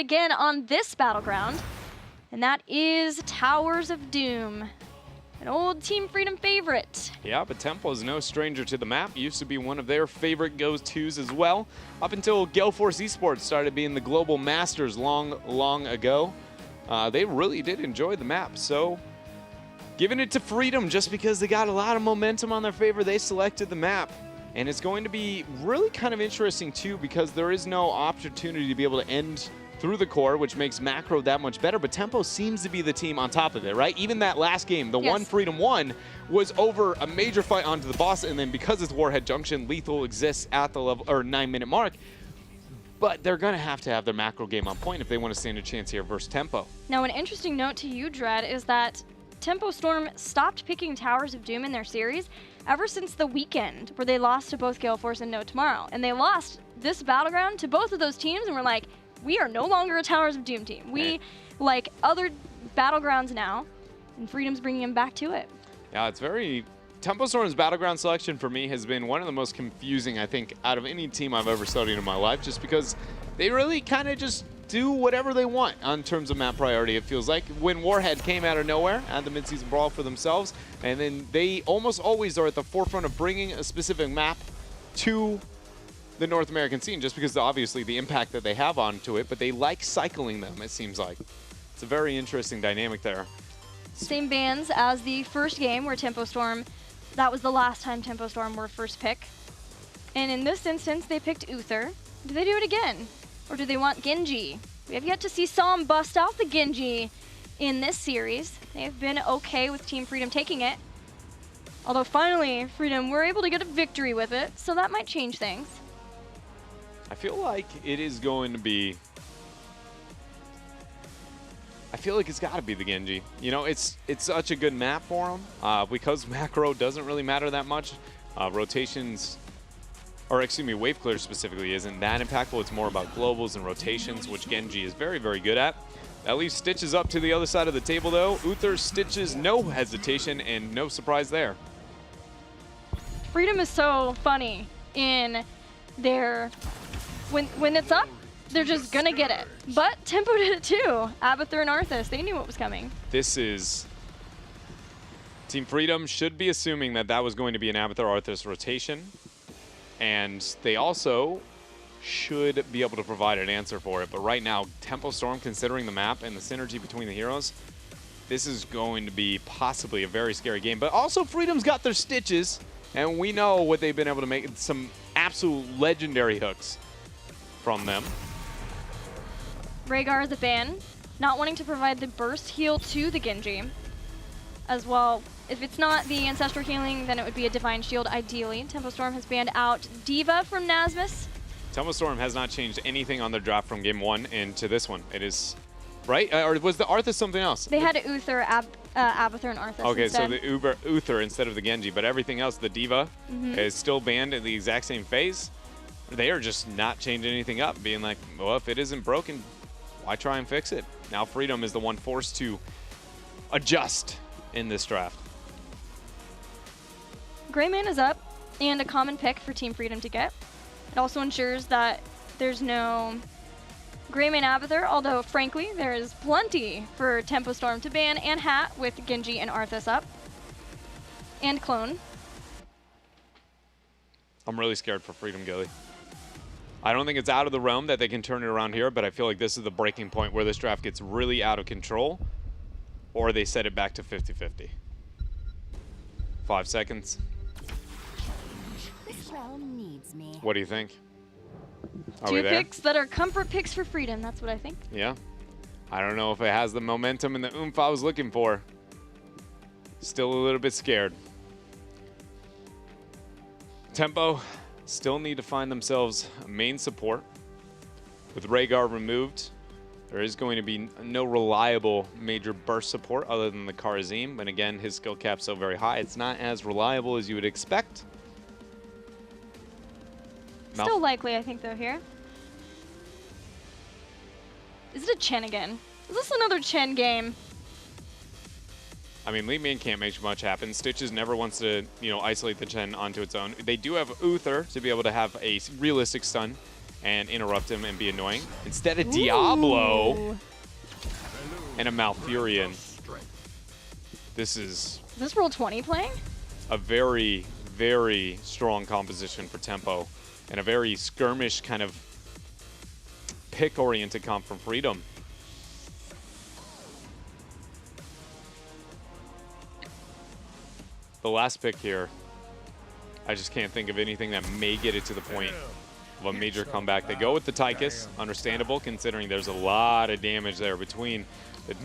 again on this battleground, and that is Towers of Doom. An old Team Freedom favorite. Yeah, but Tempo is no stranger to the map. Used to be one of their favorite go-tos as well. Up until Gale Force Esports started being the global masters long ago. They really did enjoy the map. So giving it to Freedom just because they got a lot of momentum on their favor, they selected the map. And it's going to be really kind of interesting too because there is no opportunity to be able to end through the core, which makes Macro that much better, but Tempo seems to be the team on top of it, right? Even that last game, the one Freedom won, was over a major fight onto the boss, and then because it's Warhead Junction, lethal exists at the level or 9-minute mark, but they're gonna have to have their macro game on point if they want to stand a chance here versus Tempo. Now, an interesting note to you, Dread, is that Tempo Storm stopped picking Towers of Doom in their series ever since the weekend, where they lost to both Gale Force and No Tomorrow, and they lost this battleground to both of those teams, and were like, we are no longer a Towers of Doom team. We like other battlegrounds now, and Freedom's bringing them back to it. Yeah, it's very... Tempo Storm's battleground selection for me has been one of the most confusing, I think, out of any team I've ever studied in my life, just because they really kind of just do whatever they want in terms of map priority, it feels like. When Warhead came out of nowhere, had the midseason brawl for themselves, and then they almost always are at the forefront of bringing a specific map to the North American scene, just because obviously the impact that they have onto it, but they like cycling them, it seems like. It's a very interesting dynamic there. Same bans as the first game where Tempo Storm, that was the last time Tempo Storm were first pick. And in this instance, they picked Uther. Do they do it again? Or do they want Genji? We have yet to see Psalm bust out the Genji in this series. They have been okay with Team Freedom taking it. Although finally, Freedom were able to get a victory with it, so that might change things. I feel like it is going to be... I feel like it's got to be the Genji. You know, it's such a good map for them. Because macro doesn't really matter that much. Rotations, or excuse me, wave clear specifically isn't that impactful. It's more about globals and rotations, which Genji is very, very good at. That leaves Stitches up to the other side of the table, though. Uther Stitches, no hesitation, and no surprise there. Freedom is so funny in their... When it's up, they're just gonna get it. But Tempo did it too. Abathur and Arthas, they knew what was coming. This is... Team Freedom should be assuming that that was going to be an Abathur-Arthas rotation. And they also should be able to provide an answer for it. But right now, Tempo Storm, considering the map and the synergy between the heroes, this is going to be possibly a very scary game. But also, Freedom's got their Stitches, and we know what they've been able to make, some absolute legendary hooks from them. Rhaegar is a ban, not wanting to provide the burst heal to the Genji. As well, if it's not the Ancestral Healing, then it would be a Divine Shield ideally. Tempo Storm has banned out D.Va from Nasmus. Tempo Storm has not changed anything on their draft from game 1 into this one. It is, right? Or was the Arthas something else? They had Uther, Abathur, and Arthas okay, instead. so the Uther instead of the Genji, but everything else, the D.Va, is still banned in the exact same phase. They are just not changing anything up, being like, well, if it isn't broken, why try and fix it? Now Freedom is the one forced to adjust in this draft. Greymane is up, and a common pick for Team Freedom to get. It also ensures that there's no Greymane Abathur, although frankly, there is plenty for Tempo Storm to ban and hat with Genji and Arthas up. And Clone. I'm really scared for Freedom, Gilly. I don't think it's out of the realm that they can turn it around here, but I feel like this is the breaking point where this draft gets really out of control, or they set it back to 50-50. 5 seconds. This realm needs me. What do you think? Are Two we there? picks that are comfort picks for Freedom, that's what I think. Yeah. I don't know if it has the momentum and the oomph I was looking for. Still a little bit scared. Tempo still need to find themselves a main support. With Rhaegar removed, there is going to be no reliable major burst support other than the Karazim. But again, his skill cap's so very high, it's not as reliable as you would expect. Still likely, I think, though, here. Is it a Chen again? Is this another Chen game? I mean, Lee Min can't make much happen. Stitches never wants to, you know, isolate the Chen onto its own. They do have Uther to be able to have a realistic stun and interrupt him and be annoying. Instead of Diablo and a Malfurion. This is... Is this roll 20 playing? A very, very strong composition for tempo and a very skirmish kind of pick-oriented comp from Freedom. The last pick here, I just can't think of anything that may get it to the point of a major comeback. They go with the Tychus, understandable considering there's a lot of damage there between the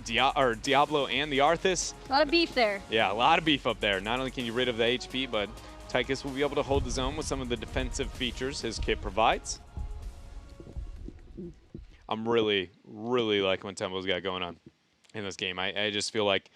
Diablo and the Arthas. A lot of beef there. Yeah, a lot of beef up there. Not only can you rid of the HP, but Tychus will be able to hold his own with some of the defensive features his kit provides. I'm really, really liking what Tempo's got going on in this game. I just feel like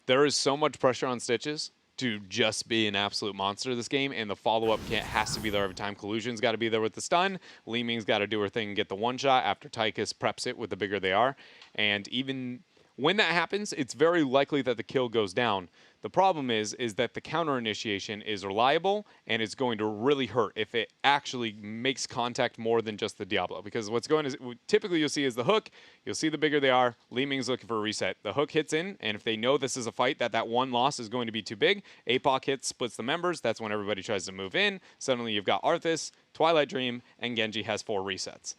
there is so much pressure on Stitches to just be an absolute monster this game, and the follow-up has to be there every time. Collusion's got to be there with the stun. Li Ming's got to do her thing and get the one-shot after Tychus preps it with the bigger they are. And even when that happens, it's very likely that the kill goes down. The problem is that the counter initiation is reliable, and it's going to really hurt if it actually makes contact more than just the Diablo. Because what's going is, typically you'll see is the hook, you'll see the bigger they are, Li Ming's looking for a reset. The hook hits in, and if they know this is a fight, that one loss is going to be too big, APOC hits, splits the members, that's when everybody tries to move in. Suddenly you've got Arthas, Twilight Dream, and Genji has 4 resets.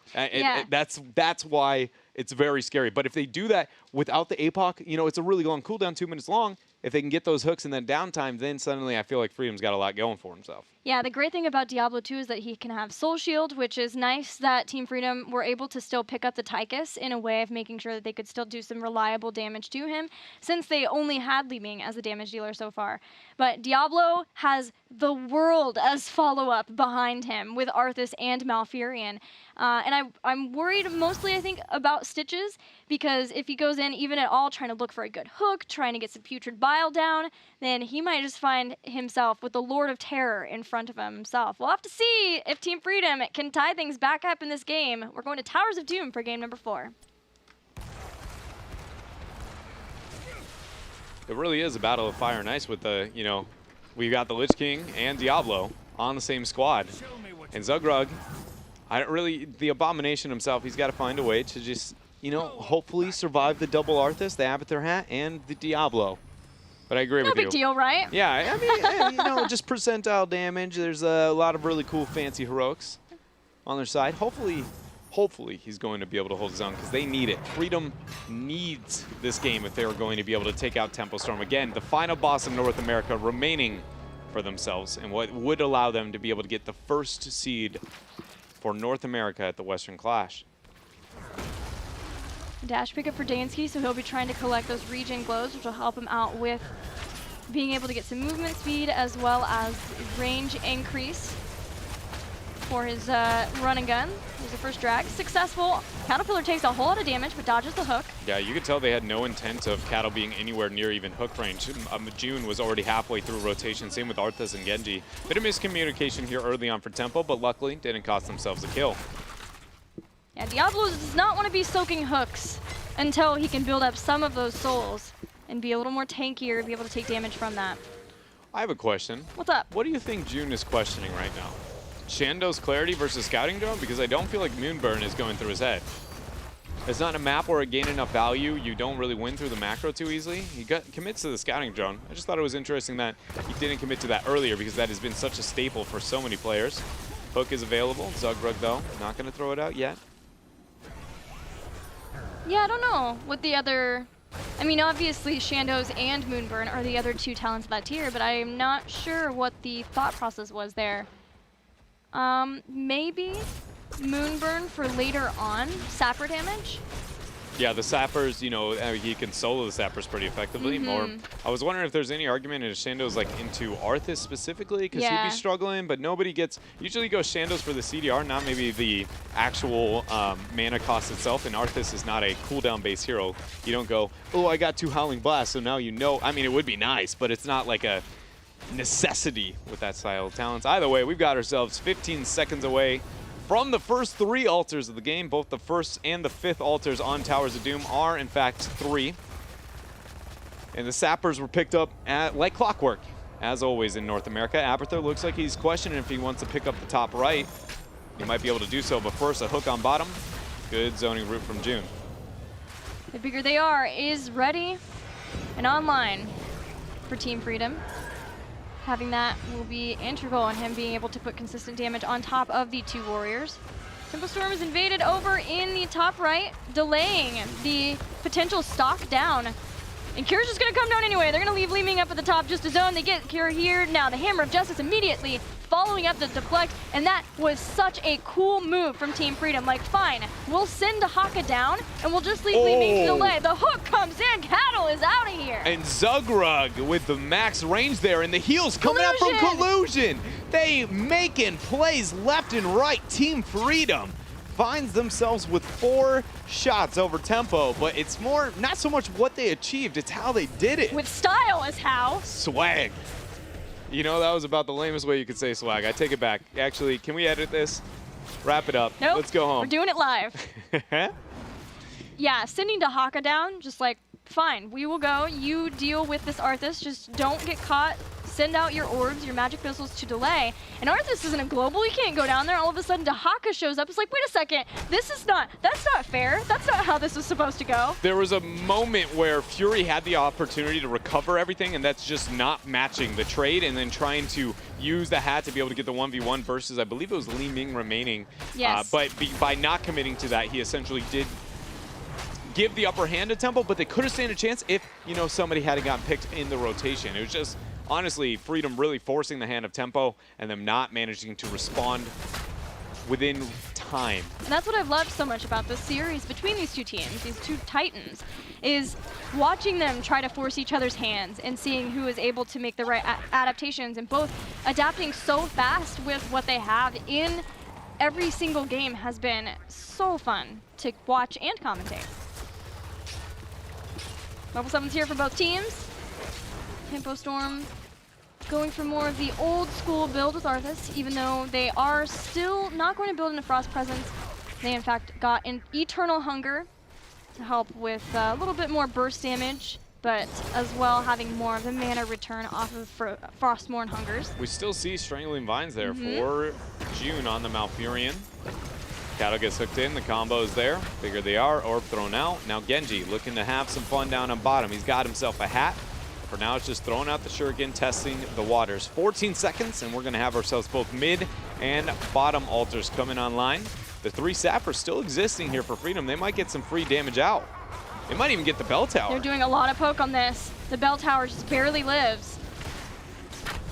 That's why it's very scary. But if they do that without the APOC, you know, it's a really long cooldown, 2 minutes long. If they can get those hooks and then downtime, then suddenly I feel like Freedom's got a lot going for himself. Yeah, the great thing about Diablo 2 is that he can have Soul Shield, which is nice that Team Freedom were able to still pick up the Tychus in a way of making sure that they could still do some reliable damage to him, since they only had Li Ming as a damage dealer so far. But Diablo has the world as follow-up behind him with Arthas and Malfurion. And I'm worried mostly, I think, about Stitches, because if he goes in even at all trying to look for a good hook, trying to get some putrid bile down, then he might just find himself with the Lord of Terror in front of himself. We'll have to see if Team Freedom can tie things back up in this game. We're going to Towers of Doom for game number 4. It really is a battle of fire and ice with the, you know, we've got the Lich King and Diablo on the same squad. And Zugrug, the Abomination himself, he's got to find a way to just, you know, hopefully survive the double Arthas, the Abathur Hat, and the Diablo. But I agree with you. No big deal, right? Yeah, I mean, you know, just percentile damage. There's a lot of really cool, fancy heroics on their side. Hopefully he's going to be able to hold his own because they need it. Freedom needs this game if they are going to be able to take out Tempo Storm. Again, the final boss in North America remaining for themselves and what would allow them to be able to get the first seed for North America at the Western Clash. Dash pickup for Dansky, so he'll be trying to collect those regen glows, which will help him out with being able to get some movement speed as well as range increase for his run and gun. Here's the first drag. Successful. Caterpillar takes a whole lot of damage, but dodges the hook. Yeah, you could tell they had no intent of Cattle being anywhere near even hook range. June was already halfway through rotation, same with Arthas and Genji. Bit of miscommunication here early on for Tempo, but luckily didn't cost themselves a kill. Yeah, Diablo does not want to be soaking hooks until he can build up some of those souls and be a little more tankier, be able to take damage from that. I have a question. What's up? What do you think June is questioning right now? Shando's Clarity versus Scouting Drone? Because I don't feel like Moonburn is going through his head. It's not a map where it gain enough value. You don't really win through the macro too easily. He commits to the Scouting Drone. I just thought it was interesting that he didn't commit to that earlier because that has been such a staple for so many players. Hook is available. Zugrug, though, not going to throw it out yet. Yeah, I don't know what the other... I mean, obviously, Shando's and Moonburn are the other 2 talents of that tier, but I'm not sure what the thought process was there. Maybe Moonburn for later on sapper damage? Yeah, the sappers, you know, he can solo the sappers pretty effectively. Or I was wondering if there's any argument if Shando's like into Arthas specifically, because he'd be struggling, but nobody gets, usually goes Shando's for the CDR, not maybe the actual mana cost itself, and Arthas is not a cooldown-based hero. You don't go, oh, I got 2 Howling Blasts, so now you know. I mean, it would be nice, but it's not like a necessity with that style of talents. Either way, we've got ourselves 15 seconds away from the first 3 altars of the game. Both the first and the 5th altars on Towers of Doom are, in fact, 3. And the sappers were picked up like clockwork, as always in North America. Abathur looks like he's questioning if he wants to pick up the top right. He might be able to do so, but first a hook on bottom. Good zoning route from June. The bigger they are is ready and online for Team Freedom. Having that will be integral in him being able to put consistent damage on top of the two warriors. Tempo Storm is invaded over in the top right, delaying the potential stock down. And Kira's just gonna come down anyway. They're gonna leave Leeming up at the top just to zone. They get Kira here. Now the Hammer of Justice immediately following up the deflect, and that was such a cool move from Team Freedom. Like, fine, we'll send Haka down, and we'll just leave Leeming to delay. The hook comes in, Cattle is out of here. And Zugrug with the max range there, and the heals coming out from Collusion. They making plays left and right. Team Freedom finds themselves with 4 shots over Tempo, but it's more, not so much what they achieved, it's how they did it. With style is how. Swag. You know, that was about the lamest way you could say swag. I take it back. Actually, can we edit this? Wrap it up. Nope. Let's go home. We're doing it live. Yeah, sending Haka down, just like, fine, we will go. You deal with this Arthas. Just don't get caught. Send out your orbs, your magic missiles to delay. And Arthas isn't a global. He can't go down there. All of a sudden, Haka shows up. It's like, wait a second. That's not fair. That's not how this was supposed to go. There was a moment where Fury had the opportunity to recover everything, and that's just not matching the trade, and then trying to use the hat to be able to get the 1v1 versus, I believe it was Li Ming remaining. Yes. But by not committing to that, he essentially did give the upper hand to Tempo, but they could have stand a chance if, you know, somebody hadn't gotten picked in the rotation. It was just, honestly, Freedom really forcing the hand of Tempo and them not managing to respond within time. And that's what I've loved so much about this series between these two teams, these two titans, is watching them try to force each other's hands and seeing who is able to make the right adaptations, and both adapting so fast with what they have in every single game has been so fun to watch and commentate. Level 7's here for both teams. Tempo Storm going for more of the old school build with Arthas, even though they are still not going to build in a Frost Presence. They in fact got an Eternal Hunger to help with a little bit more burst damage, but as well having more of the mana return off of Frostmourne Hungers. We still see Strangling Vines there for June on the Malfurion. Cattle gets hooked in, the combo is there. Bigger they are, orb thrown out. Now Genji looking to have some fun down on bottom. He's got himself a hat. For now, it's just throwing out the shuriken, testing the waters. 14 seconds, and we're gonna have ourselves both mid and bottom altars coming online. The 3 sappers still existing here for Freedom. They might get some free damage out. They might even get the bell tower. They're doing a lot of poke on this. The bell tower just barely lives.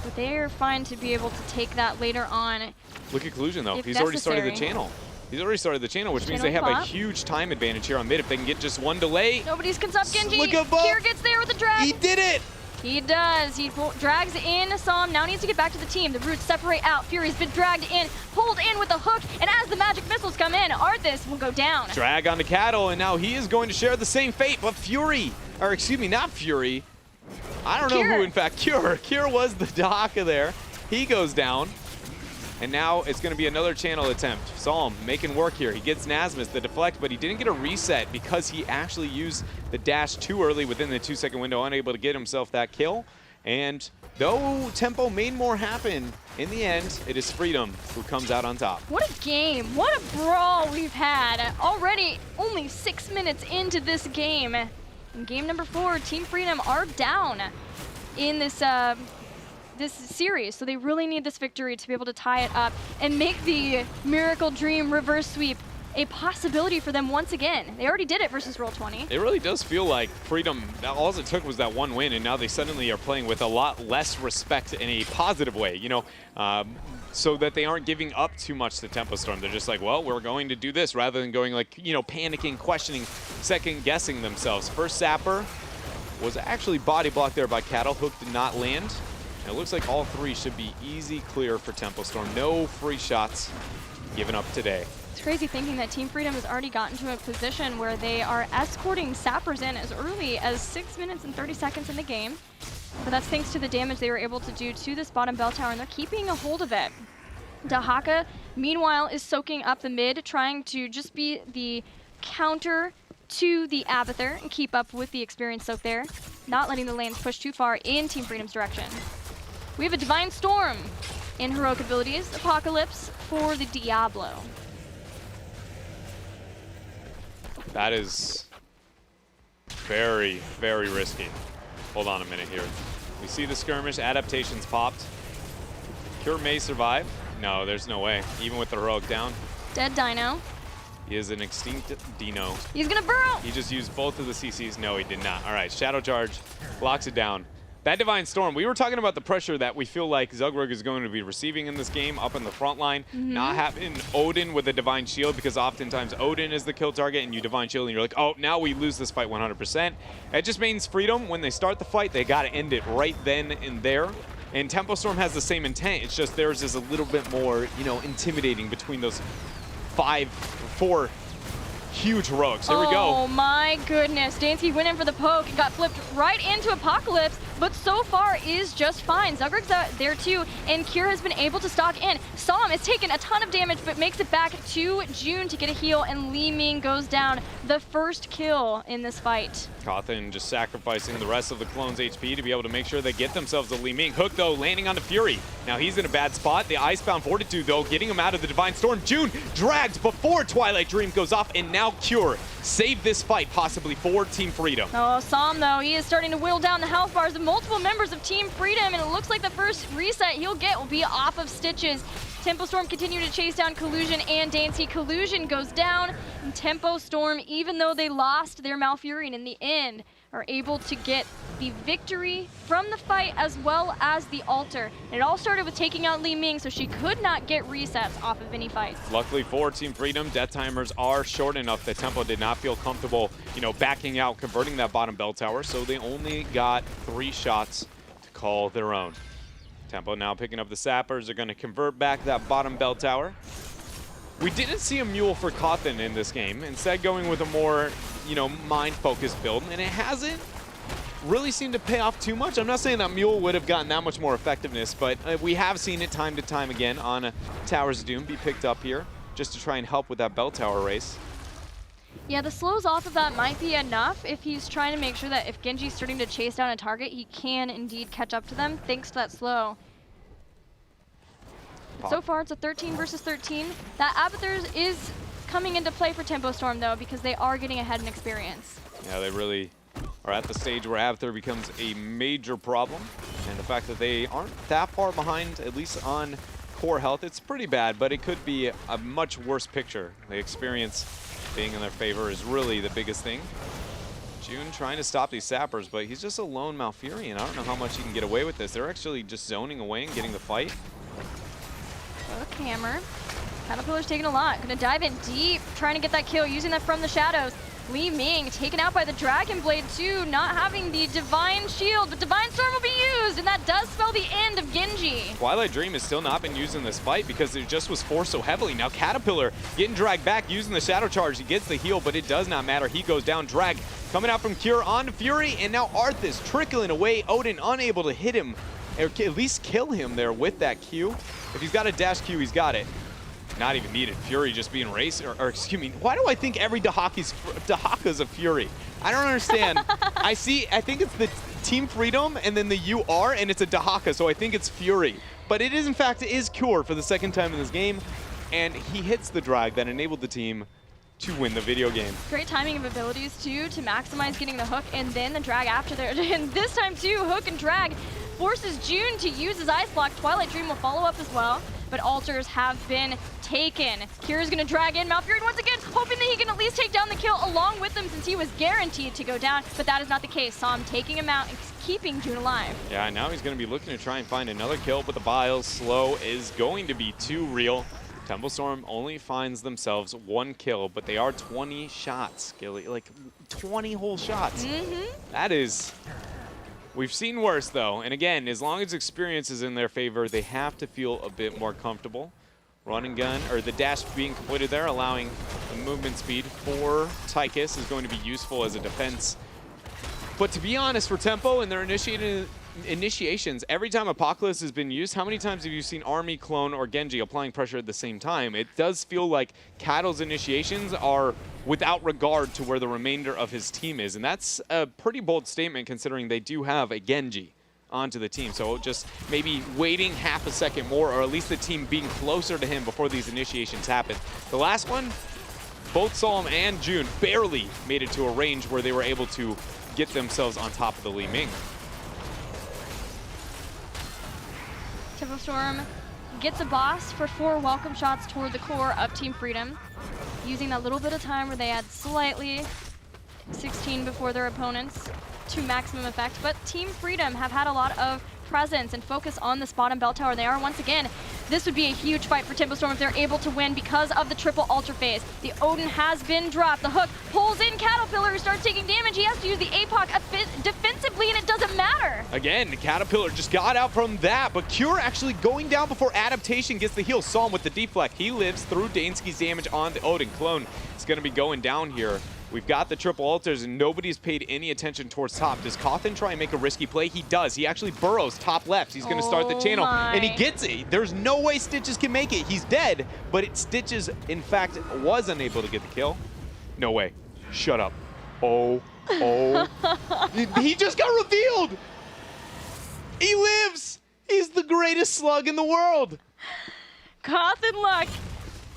But they're fine to be able to take that later on. Look at Collusion though. If He's already started the necessary. channel. He's already started the channel, which means they have a huge time advantage here on mid if they can get just one delay. Nobody's can stop Genji. Look above. Kier gets there with the drag. He did it! He does. He drags in Psalm. Now needs to get back to the team. The roots separate out. Fury's been dragged in, pulled in with the hook, and as the magic missiles come in, Arthas will go down. Drag onto Cattle, and now he is going to share the same fate, but Fury, or excuse me, not Fury. I don't know who, in fact, Kier was the Haka there. He goes down. And now it's going to be another channel attempt. Psalm making work here. He gets Nasmus the deflect, but he didn't get a reset because he actually used the dash too early within the 2-second window, unable to get himself that kill. And though Tempo made more happen, in the end, it is Freedom who comes out on top. What a game. What a brawl we've had. Already only 6 minutes into this game. In game number 4, Team Freedom are down in this this series, so they really need this victory to be able to tie it up and make the Miracle Dream reverse sweep a possibility for them once again. They already did it versus Roll20. It really does feel like Freedom, all it took was that one win, and now they suddenly are playing with a lot less respect in a positive way, you know, so that they aren't giving up too much to Tempo Storm. They're just like, well, we're going to do this, rather than going like, you know, panicking, questioning, second-guessing themselves. First Sapper was actually body blocked there by Cattle. Hook did not land. And it looks like all 3 should be easy clear for Tempo Storm. No free shots given up today. It's crazy thinking that Team Freedom has already gotten to a position where they are escorting sappers in as early as 6 minutes and 30 seconds in the game. But that's thanks to the damage they were able to do to this bottom bell tower, and they're keeping a hold of it. Haka, meanwhile, is soaking up the mid, trying to just be the counter to the Abathur and keep up with the experience soak there, not letting the lanes push too far in Team Freedom's direction. We have a Divine Storm in heroic abilities, Apocalypse for the Diablo. That is very, very risky. Hold on a minute here. We see the skirmish, adaptations popped. Cure may survive. No, there's no way. Even with the heroic down. Dead Dino. He is an extinct Dino. He's gonna burrow! He just used both of the CCs. No, he did not. All right, Shadow Charge locks it down. That Divine Storm, we were talking about the pressure that we feel like Zugrig is going to be receiving in this game up in the front line. Not having Odin with a Divine Shield, because oftentimes Odin is the kill target and you Divine Shield and you're like, oh, now we lose this fight 100%. It just means freedom. When they start the fight, they got to end it right then and there. And Tempo Storm has the same intent. It's just theirs is a little bit more, you know, intimidating between those 4 huge heroics. Here we go. Oh my goodness. Dansky went in for the poke and got flipped right into Apocalypse, but so far is just fine. Zugrig's there too, and Cure has been able to stock in. Som is taking a ton of damage, but makes it back to June to get a heal, and Li Ming goes down. The first kill in this fight. Cawthon just sacrificing the rest of the clone's HP to be able to make sure they get themselves a Li Ming. Hook, though, landing on the Fury. Now he's in a bad spot. The Icebound Fortitude, though, getting him out of the Divine Storm. June dragged before Twilight Dream goes off, and now Cure save this fight, possibly for Team Freedom. Oh, Som, though, he is starting to whittle down the health bars of multiple members of Team Freedom, and it looks like the first reset he'll get will be off of Stitches. Tempo Storm continue to chase down Collusion and Dansky. Collusion goes down, and Tempo Storm, even though they lost their Malfurion in the end, are able to get the victory from the fight as well as the altar. And it all started with taking out Li Ming, so she could not get resets off of any fights. Luckily for Team Freedom, death timers are short enough that Tempo did not feel comfortable, you know, backing out, converting that bottom bell tower, so they only got 3 shots to call their own. Tempo now picking up the sappers. They're going to convert back that bottom bell tower. We didn't see a mule for Cawthon in this game, instead going with a more, you know, mind-focused build, and it hasn't really seemed to pay off too much. I'm not saying that mule would have gotten that much more effectiveness, but we have seen it time to time again on Towers of Doom be picked up here just to try and help with that bell tower race. Yeah, the slows off of that might be enough if he's trying to make sure that if Genji's starting to chase down a target, he can indeed catch up to them thanks to that slow. So far, it's a 13 versus 13. That Abathur's is coming into play for Tempo Storm, though, because they are getting ahead in experience. Yeah, they really are at the stage where Abathur becomes a major problem. And the fact that they aren't that far behind, at least on core health, it's pretty bad, but it could be a much worse picture. The experience being in their favor is really the biggest thing. June trying to stop these sappers, but he's just a lone Malfurion. I don't know how much he can get away with this. They're actually just zoning away and getting the fight. Hook hammer. Caterpillar's taking a lot. Gonna dive in deep, trying to get that kill, using that from the shadows. Li Ming taken out by the Dragon Blade too, not having the Divine Shield, but Divine Storm will be used, and that does spell the end of Genji. Twilight Dream has still not been used in this fight because it just was forced so heavily. Now Caterpillar getting dragged back, using the Shadow Charge. He gets the heal, but it does not matter. He goes down. Drag coming out from Cure on to Fury, and now Arthas trickling away. Odin unable to hit him, or at least kill him there with that Q. If he's got a dash Q, he's got it. Not even needed. Fury just being raced, or excuse me, why do I think every Dahaka's a Fury? I don't understand. I think it's the Team Freedom and then the UR, and it's a Dahaka, so I think it's Fury. But it is, in fact, it is Cure for the second time in this game, and he hits the drag that enabled the team to win the video game. Great timing of abilities, too, to maximize getting the hook and then the drag after there. And this time, too, hook and drag forces June to use his Ice Block. Twilight Dream will follow up as well, but altars have been taken. Cure's gonna drag in Malfurion once again, hoping that he can at least take down the kill along with them since he was guaranteed to go down, but that is not the case. Som taking him out and keeping June alive. Yeah, now he's gonna be looking to try and find another kill, but the Biles slow is going to be too real. Tempo Storm only finds themselves 1 kill, but they are 20 shots, Gilly. Like 20 whole shots. That is... We've seen worse, though, and again, as long as experience is in their favor, they have to feel a bit more comfortable. Run and gun, or the dash being completed there, allowing the movement speed for Tychus is going to be useful as a defense. But to be honest, for Tempo and their initiations, every time Apocalypse has been used, how many times have you seen Army, Clone, or Genji applying pressure at the same time? It does feel like Cattle's initiations are without regard to where the remainder of his team is, and that's a pretty bold statement considering they do have a Genji onto the team. So just maybe waiting half a second more, or at least the team being closer to him before these initiations happen. The last one, both Psalm and June barely made it to a range where they were able to get themselves on top of the Li Ming. Tempo Storm gets a boss for 4 welcome shots toward the core of Team Freedom, using that little bit of time where they had slightly 16 before their opponents to maximum effect. But Team Freedom have had a lot of presence and focus on this bottom bell tower. They are, once again, this would be a huge fight for Tempo Storm if they're able to win because of the triple ultra phase. The Odin has been dropped. The hook pulls in Caterpillar, who starts taking damage. He has to use the APOC defensively, and it doesn't matter. Again, Caterpillar just got out from that, but Cure actually going down before Adaptation gets the heal. Psalm with the deflect. He lives through Dansky's damage on the Odin. Clone is going to be going down here. We've got the triple altars, and nobody's paid any attention towards top. Does Cawthon try and make a risky play? He does. He actually burrows top left. He's going to start the channel, and he gets it. There's no way Stitches can make it. He's dead, but Stitches, in fact, was unable to get the kill. No way. Shut up. Oh. He just got revealed. He lives. He's the greatest slug in the world. Cawthon luck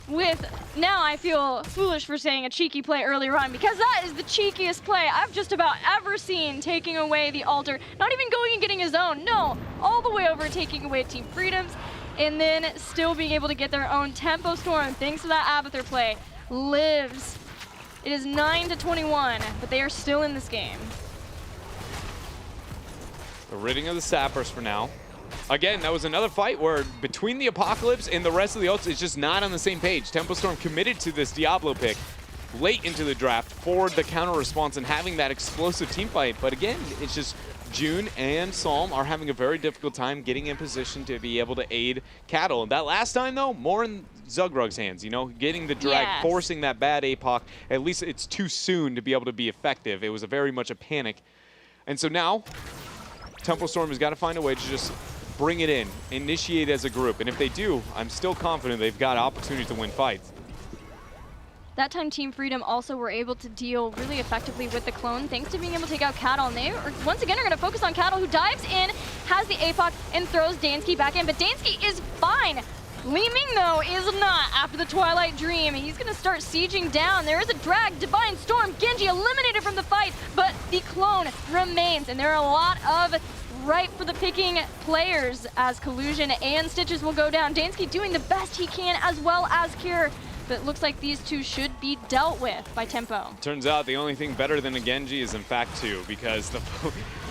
with, now I feel foolish for saying a cheeky play earlier on, because that is the cheekiest play I've just about ever seen, taking away the altar. Not even going and getting his own, no, all the way over taking away Team Freedom's, and then still being able to get their own. Tempo Storm, thanks to that Abathur play, lives. It is 9-21, but they are still in this game. The ridding of the Sappers for now. Again, that was another fight where between the Apocalypse and the rest of the ults, it's just not on the same page. Tempo Storm committed to this Diablo pick late into the draft for the counter response and having that explosive team fight. But again, it's just June and Psalm are having a very difficult time getting in position to be able to aid Cattle. And that last time, though, more in Zugrug's hands, you know, getting the drag, forcing that bad APOC. At least it's too soon to be able to be effective. It was very much a panic. And so now, Tempo Storm has got to find a way to just bring it in, initiate as a group. And if they do, I'm still confident they've got opportunities to win fights. That time Team Freedom also were able to deal really effectively with the clone thanks to being able to take out Cattle. And they are, once again, are going to focus on Cattle, who dives in, has the APOC, and throws Dansky back in. But Dansky is fine. Li Ming, though, is not after the Twilight Dream. He's going to start sieging down. There is a drag. Divine Storm. Genji eliminated from the fight, but the clone remains. And there are a lot of ripe for the picking players as Collusion and Stitches will go down. Dansky doing the best he can, as well as Cure. But it looks like these two should be dealt with by Tempo. Turns out the only thing better than a Genji is in fact two, because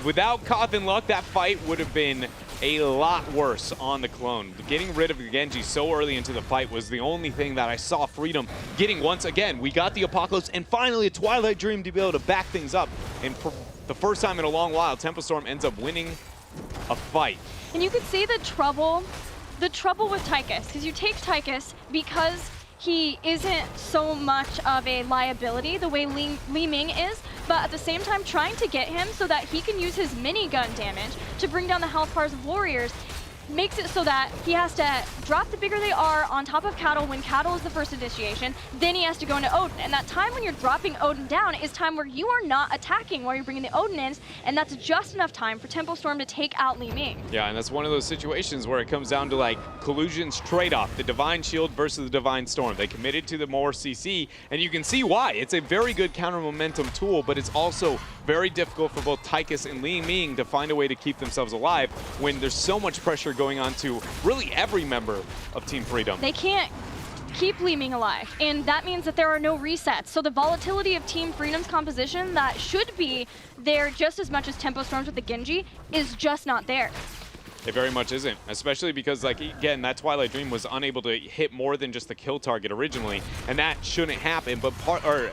without Cawthon luck, that fight would have been a lot worse on the clone. Getting rid of the Genji so early into the fight was the only thing that I saw Freedom getting once again. We got the Apocalypse and finally a Twilight Dream to be able to back things up. And for the first time in a long while, Tempo Storm ends up winning a fight. And you could see the trouble with Tychus, because you take Tychus because he isn't so much of a liability the way Li Ming is, but at the same time trying to get him so that he can use his minigun damage to bring down the health bars of warriors makes it so that he has to drop the bigger they are on top of Cattle when Cattle is the first initiation, then he has to go into Odin. And that time when you're dropping Odin down is time where you are not attacking while you're bringing the Odin in, and that's just enough time for Tempo Storm to take out Li Ming. Yeah, and that's one of those situations where it comes down to like Collusion's trade-off, the Divine Shield versus the Divine Storm. They committed to the more CC, and you can see why. It's a very good counter momentum tool, but it's also very difficult for both Tychus and Li Ming to find a way to keep themselves alive when there's so much pressure going on to really every member of Team Freedom. They can't keep Li Ming alive, and that means that there are no resets. So the volatility of Team Freedom's composition that should be there just as much as Tempo Storm's with the Genji is just not there. It very much isn't, especially because, like, again, that Twilight Dream was unable to hit more than just the kill target originally, and that shouldn't happen, but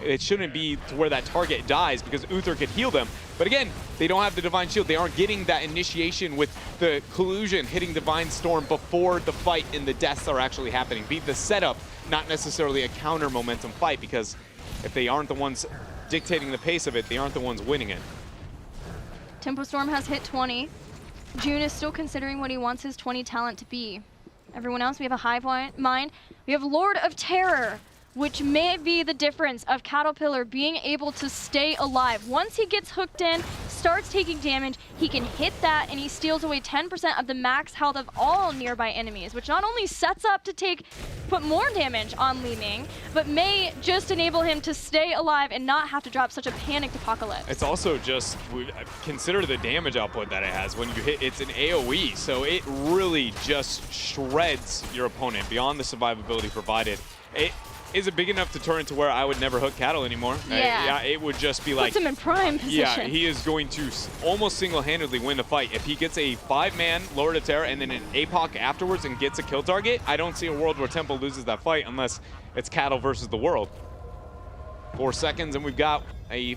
it shouldn't be to where that target dies because Uther could heal them. But again, they don't have the Divine Shield. They aren't getting that initiation with the Collusion hitting Divine Storm before the fight and the deaths are actually happening. Be the setup, not necessarily a counter momentum fight, because if they aren't the ones dictating the pace of it, they aren't the ones winning it. Tempo Storm has hit 20. June is still considering what he wants his 20 talent to be. Everyone else, we have a Hive Mind. We have Lord of Terror, which may be the difference of Caterpillar being able to stay alive. Once he gets hooked in, starts taking damage, he can hit that, and he steals away 10% of the max health of all nearby enemies, which not only sets up to put more damage on Li Ming, but may just enable him to stay alive and not have to drop such a panicked apocalypse. It's also just, consider the damage output that it has when you hit. It's an AoE, so it really just shreds your opponent beyond the survivability provided. It is it big enough to turn into where I would never hook Cattle anymore. Yeah. It would just be like... Puts him in prime position. Yeah, he is going to almost single-handedly win the fight. If he gets a 5-man Lord of Terror and then an APOC afterwards and gets a kill target, I don't see a world where Tempo loses that fight unless it's Cattle versus the world. 4 seconds, and we've got a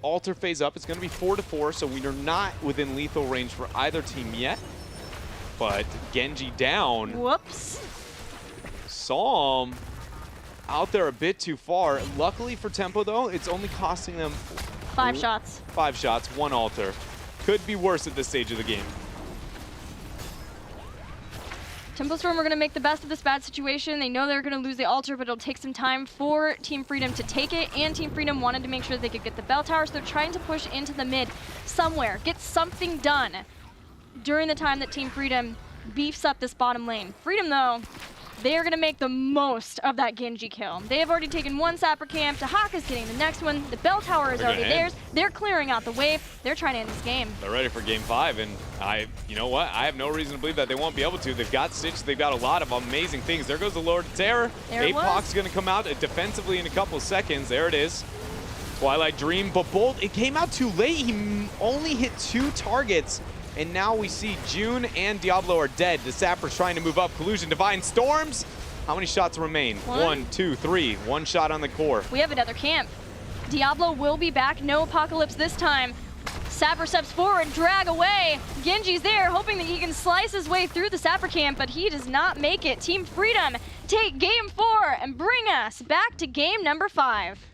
altar phase up. It's going to be 4-4, so we are not within lethal range for either team yet. But Genji down. Whoops. Saw him out there a bit too far. Luckily for Tempo, though, it's only costing them 5 shots. 5 shots, 1 altar. Could be worse at this stage of the game. Tempo Storm are going to make the best of this bad situation. They know they're going to lose the altar, but it'll take some time for Team Freedom to take it, and Team Freedom wanted to make sure they could get the bell tower, so they're trying to push into the mid somewhere, get something done during the time that Team Freedom beefs up this bottom lane. Freedom, though, they are going to make the most of that Genji kill. They have already taken 1 sapper camp. Tahaka's getting the next one. The bell tower is already theirs. They're clearing out the wave. They're trying to end this game. They're ready for game 5, and you know what? I have no reason to believe that they won't be able to. They've got Stitch. They've got a lot of amazing things. There goes the Lord of Terror. APOC's going to come out defensively in a couple of seconds. There it is. Twilight Dream, but Bolt, it came out too late. He only hit 2 targets. And now we see June and Diablo are dead. The Sapper's trying to move up. Collusion, Divine Storms. How many shots remain? 1, 2, 3. 1 shot on the core. We have another camp. Diablo will be back. No Apocalypse this time. Sapper steps forward, drag away. Genji's there, hoping that he can slice his way through the Sapper camp, but he does not make it. Team Freedom take game 4 and bring us back to game number 5.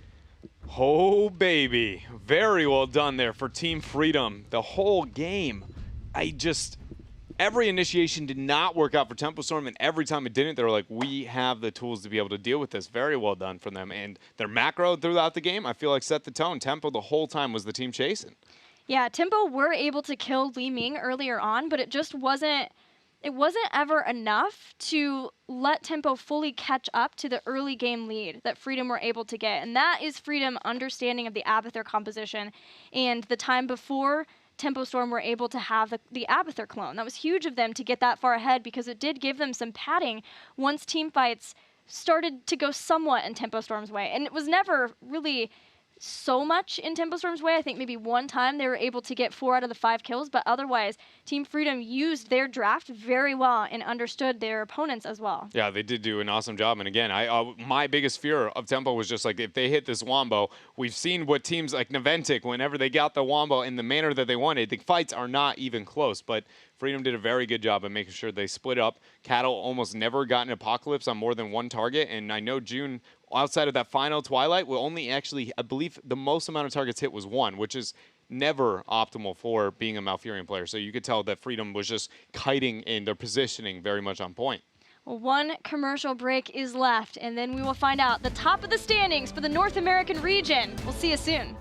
Oh, baby. Very well done there for Team Freedom. The whole game. Every initiation did not work out for Tempo Storm, and every time it didn't, they were like, we have the tools to be able to deal with this. Very well done from them. And their macro throughout the game, I feel like set the tone. Tempo the whole time was the team chasing. Yeah, Tempo were able to kill Li Ming earlier on, but it just wasn't ever enough to let Tempo fully catch up to the early game lead that Freedom were able to get. And that is Freedom understanding of the Abathur composition and the time before Tempo Storm were able to have the Abathur clone. That was huge of them to get that far ahead because it did give them some padding once team fights started to go somewhat in Tempo Storm's way. And it was never really so much in Tempo Storm's way. I think maybe one time they were able to get 4 out of the 5 kills, but otherwise Team Freedom used their draft very well and understood their opponents as well. Yeah, they did do an awesome job. And again, my biggest fear of Tempo was just like, if they hit this Wombo, we've seen what teams like Naventic, whenever they got the Wombo in the manner that they wanted, the fights are not even close. But Freedom did a very good job of making sure they split up. Cattle almost never got an Apocalypse on more than 1 target, and I know June, outside of that final Twilight, will only actually, I believe the most amount of targets hit was 1, which is never optimal for being a Malfurion player. So you could tell that Freedom was just kiting in their positioning very much on point. Well, 1 commercial break is left, and then we will find out the top of the standings for the North American region. We'll see you soon.